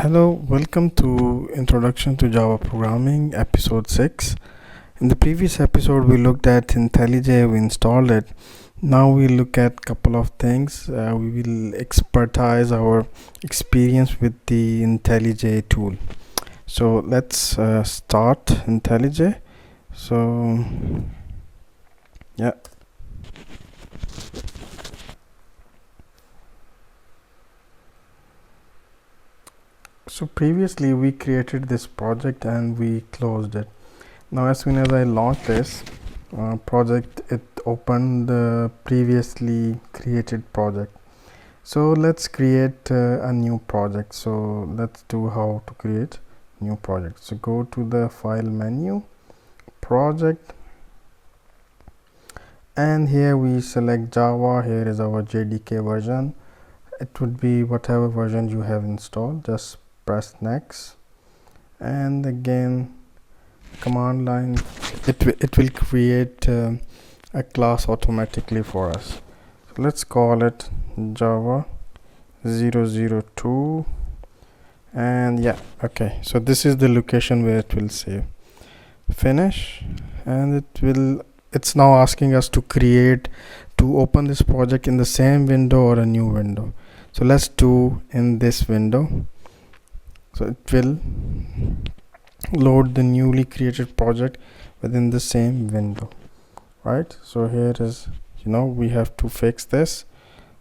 Hello, welcome to Introduction to Java Programming, episode 6. In the previous episode, we looked at IntelliJ, we installed it. Now we look at couple of things. We will expertise our experience with the IntelliJ tool. So let's start IntelliJ. So yeah. So previously we created this project and we closed it. Now as soon as I launch this project, it opened the previously created project. So let's create a new project. So let's do how to create new project. So go to the file menu, project, and here we select Java. Here is our JDK version. It would be whatever version you have installed. Just press next, and again command line, it will create a class automatically for us. So let's call it Java 002, and yeah, okay, so this is the location where it will save. Finish, and it's now asking us to open this project in the same window or a new window. So let's do in this window. So it will load the newly created project within the same window, right? So here is, we have to fix this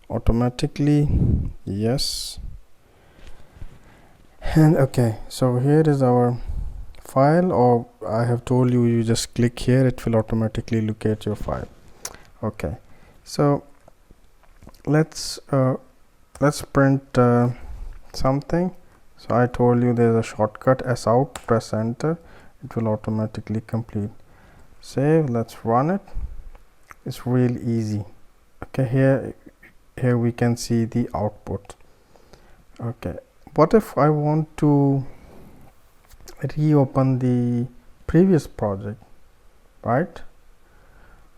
automatically. Yes. And okay, so here is our file, or I have told you, you just click here, it will automatically locate your file. Okay, so let's print something. So I told you there's a shortcut, S out, press enter, it will automatically complete. Save, let's run it. It's real easy. Okay, here we can see the output. Okay, what if I want to reopen the previous project, right?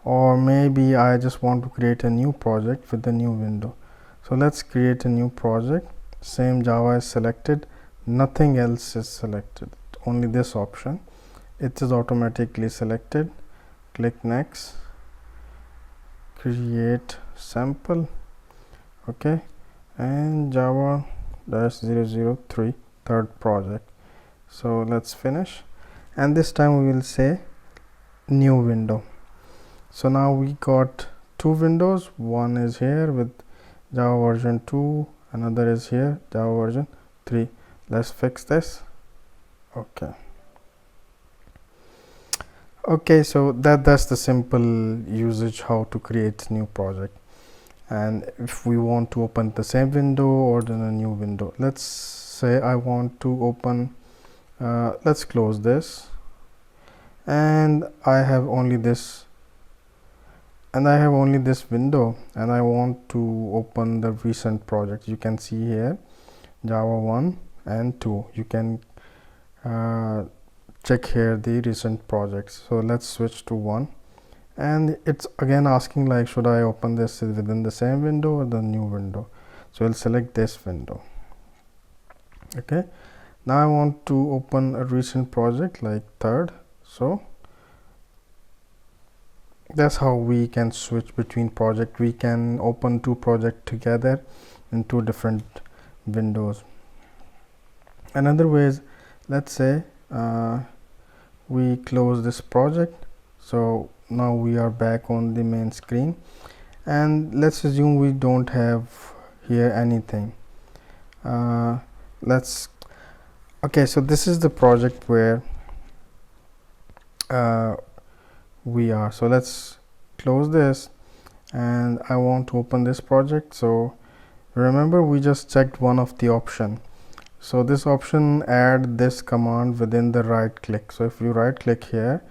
Or maybe I just want to create a new project with a new window. So let's create a new project. Same Java is selected, nothing else is selected, only this option. It is automatically selected. Click next, create sample. Okay, and Java -003, third project. So let's finish, and this time we will say new window. So now we got two windows. One is here with Java version 2, another is here Java version 3. Let's fix this. Okay, so that's the simple usage how to create new project. And if we want to open the same window or then a new window, let's say I want to open let's close this, and I have only this window, and I want to open the recent project. You can see here Java 1 and 2. You can check here the recent projects. So let's switch to 1, and it's again asking like, should I open this within the same window or the new window? So I'll select this window. Okay, now I want to open a recent project like third. So that's how we can switch between project. We can open two projects together in two different windows. Another way is, let's say we close this project. So now we are back on the main screen, and let's assume we don't have here anything. Okay, so this is the project where we are. So let's close this, and I want to open this project. So remember, we just checked one of the option. So this option, add this command within the right click. So if you right click here,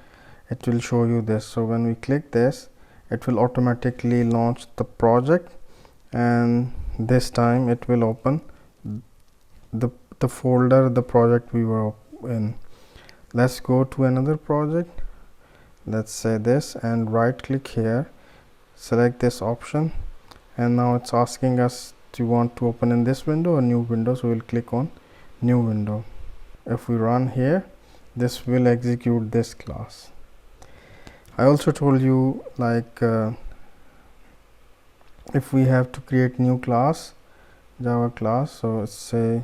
it will show you this. So when we click this, it will automatically launch the project, and this time it will open the folder, the project we were in. Let's go to another project. Let's say this, and right click here, select this option, and now it's asking us, do you want to open in this window or new window? So we'll click on new window. If we run here, this will execute this class. I also told you, like if we have to create new class, Java class, so say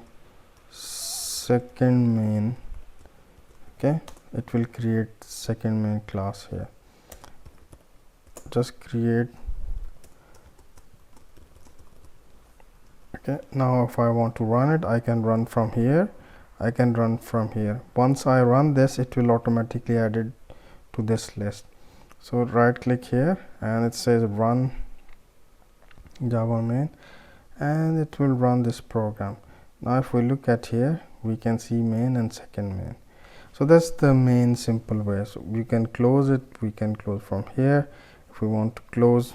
second main. Okay, it will create second main class here. Just create. Okay, now if I want to run it, I can run from here, I can run from here. Once I run this, it will automatically add it to this list. So right click here and it says run Java main, and it will run this program. Now if we look at here, we can see main and second main. So that's the main simple way. So we can close it, we can close from here. If we want to close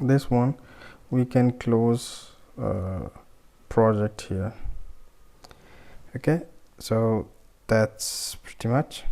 this one, we can close project here. Okay, so that's pretty much.